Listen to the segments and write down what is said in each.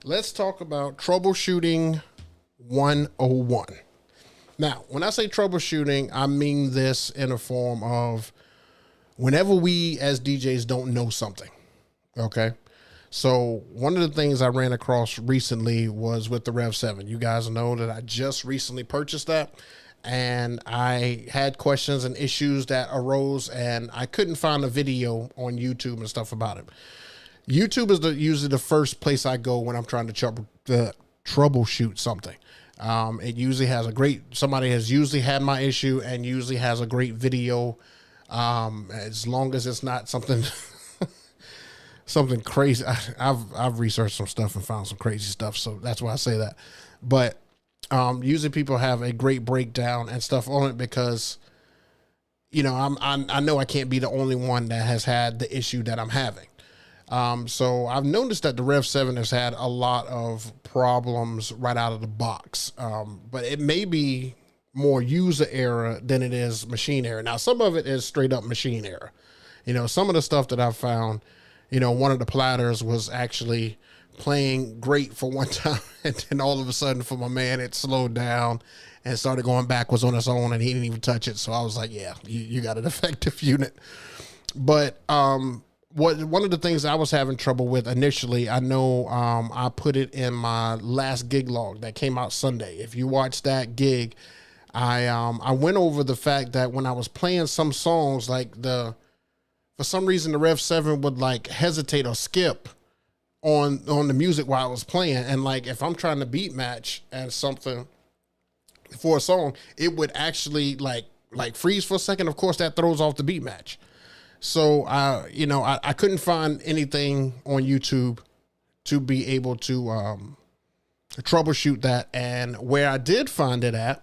let's talk about troubleshooting 101. Now, when I say troubleshooting, I mean this in a form of whenever we as DJs don't know something, okay? So one of the things I ran across recently was with the Rev 7. You guys know that I just recently purchased that, and I had questions and issues that arose, and I couldn't find a video on YouTube and stuff about it. YouTube is usually the first place I go when I'm trying to troubleshoot something. It usually has somebody has usually had my issue and usually has a great video. As long as it's not something, something crazy. I've researched some stuff and found some crazy stuff. So that's why I say that. But, usually people have a great breakdown and stuff on it because, you know, I know I can't be the only one that has had the issue that I'm having. So I've noticed that the Rev 7 has had a lot of problems right out of the box. But it may be more user error than it is machine error. Now, some of it is straight up machine error. You know, some of the stuff that I've found, you know, one of the platters was actually playing great for one time. And then all of a sudden for my man, it slowed down and started going backwards on its own and he didn't even touch it. So I was like, yeah, you got an defective unit. But, one of the things I was having trouble with initially, I know I put it in my last gig log that came out Sunday. If you watch that gig, I went over the fact that when I was playing some songs, like for some reason the Rev 7 would like hesitate or skip on the music while I was playing, and like if I'm trying to beat match and something for a song, it would actually like freeze for a second. Of course, that throws off the beat match. So, I couldn't find anything on YouTube to be able to troubleshoot that. And where I did find it at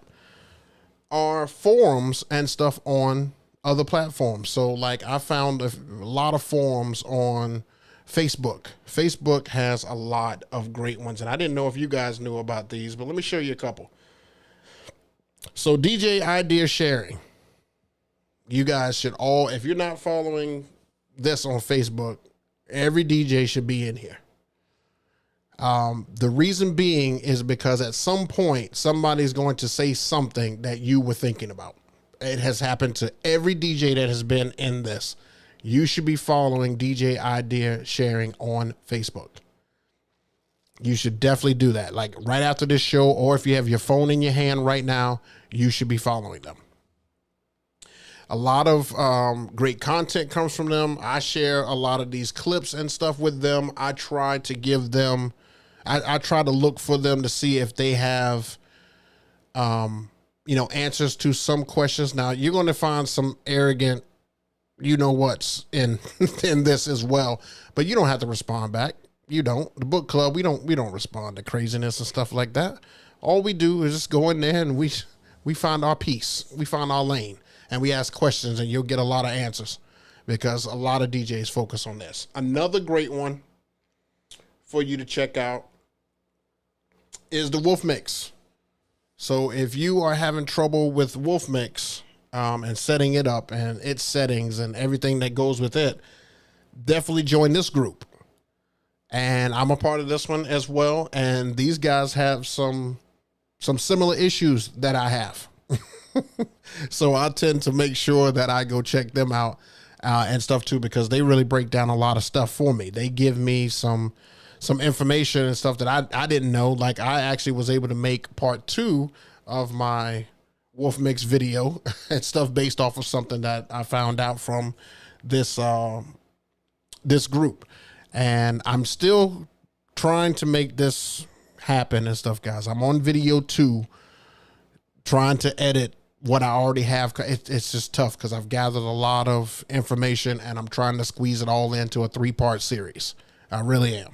are forums and stuff on other platforms. So, like, I found a lot of forums on Facebook. Facebook has a lot of great ones. And I didn't know if you guys knew about these, but let me show you a couple. So, DJ idea sharing. You guys should all, if you're not following this on Facebook, every DJ should be in here. The reason being is because at some point, somebody's going to say something that you were thinking about. It has happened to every DJ that has been in this. You should be following DJ idea sharing on Facebook. You should definitely do that. Like right after this show, or if you have your phone in your hand right now, you should be following them. A lot of great content comes from them. I share a lot of these clips and stuff with them. I try to give them, I try to look for them to see if they have, answers to some questions. Now, you're going to find some arrogant, what's in in this as well, but you don't have to respond back. You don't. The book club, we don't respond to craziness and stuff like that. All we do is just go in there and we find our peace. We find our lane. And we ask questions and you'll get a lot of answers because a lot of DJs focus on this. Another great one for you to check out is the Wolf Mix. So if you are having trouble with Wolf Mix and setting it up and its settings and everything that goes with it, definitely join this group. And I'm a part of this one as well. And these guys have some similar issues that I have. So I tend to make sure that I go check them out and stuff too, because they really break down a lot of stuff for me. They give me some information and stuff that I didn't know. Like I actually was able to make part 2 of my Wolf Mix video and stuff based off of something that I found out from this group. And I'm still trying to make this happen and stuff, guys. I'm on video 2 trying to edit what I already have. It's just tough because I've gathered a lot of information and I'm trying to squeeze it all into a 3-part series. I really am.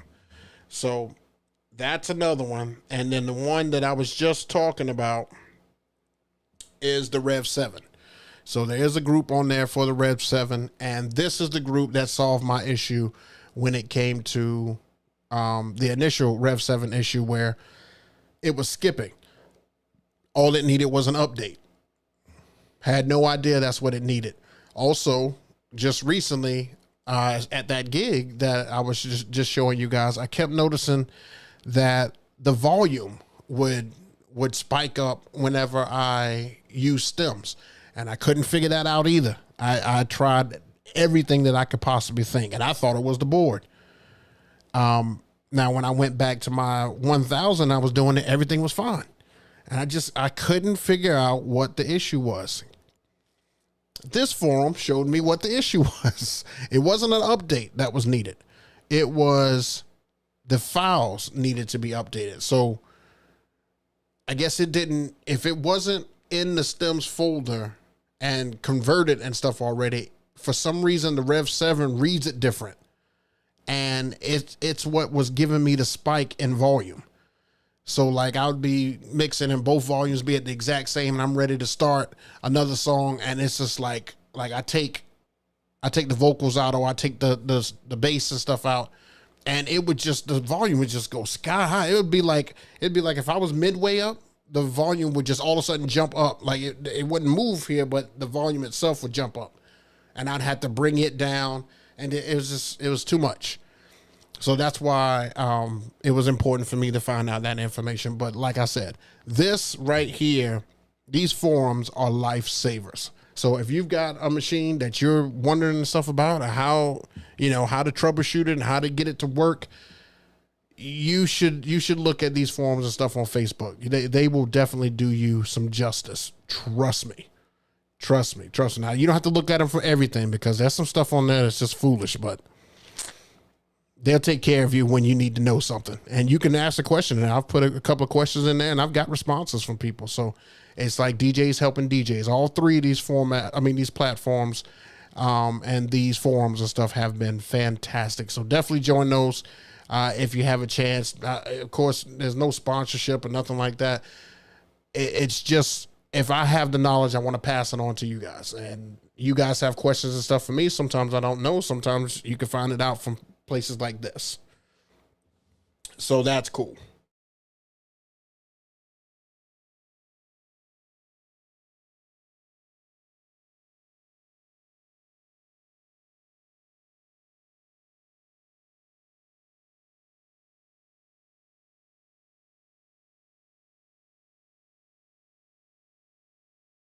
So that's another one. And then the one that I was just talking about is the Rev 7. So there is a group on there for the Rev 7. And this is the group that solved my issue when it came to the initial Rev 7 issue where it was skipping. All it needed was an update. Had no idea that's what it needed. Also, just recently, at that gig that I was just showing you guys, I kept noticing that the volume would spike up whenever I use stems, and I couldn't figure that out either. I tried everything that I could possibly think, and I thought it was the board. Now when I went back to my 1000, I was doing it, everything was fine. And I couldn't figure out what the issue was. This forum showed me what the issue was. It wasn't an update that was needed. It was the files needed to be updated. So I guess it didn't, if it wasn't in the stems folder and converted and stuff already, for some reason the Rev 7 reads it different. And it's what was giving me the spike in volume. So like I would be mixing and both volumes be at the exact same, and I'm ready to start another song, and it's just like I take the vocals out, or I take the bass and stuff out, and it would just, the volume would just go sky high. It'd be like if I was midway up, the volume would just all of a sudden jump up. Like it wouldn't move here, but the volume itself would jump up, and I'd have to bring it down, and it was too much. So that's why it was important for me to find out that information. But like I said, this right here, these forums are lifesavers. So if you've got a machine that you're wondering stuff about, or how to troubleshoot it and how to get it to work, you should look at these forums and stuff on Facebook. They will definitely do you some justice. Trust me. Now, you don't have to look at them for everything, because there's some stuff on there that's just foolish, but they'll take care of you when you need to know something. And you can ask a question, and I've put a couple of questions in there, and I've got responses from people. So it's like Djs Helping Djs. All three of these these platforms and these forums and stuff have been fantastic. So definitely join those if you have a chance. Of course, there's no sponsorship or nothing like that. It's just, if I have the knowledge, I want to pass it on to you guys. And you guys have questions and stuff for me. Sometimes I don't know. Sometimes you can find it out from places like this. So that's cool.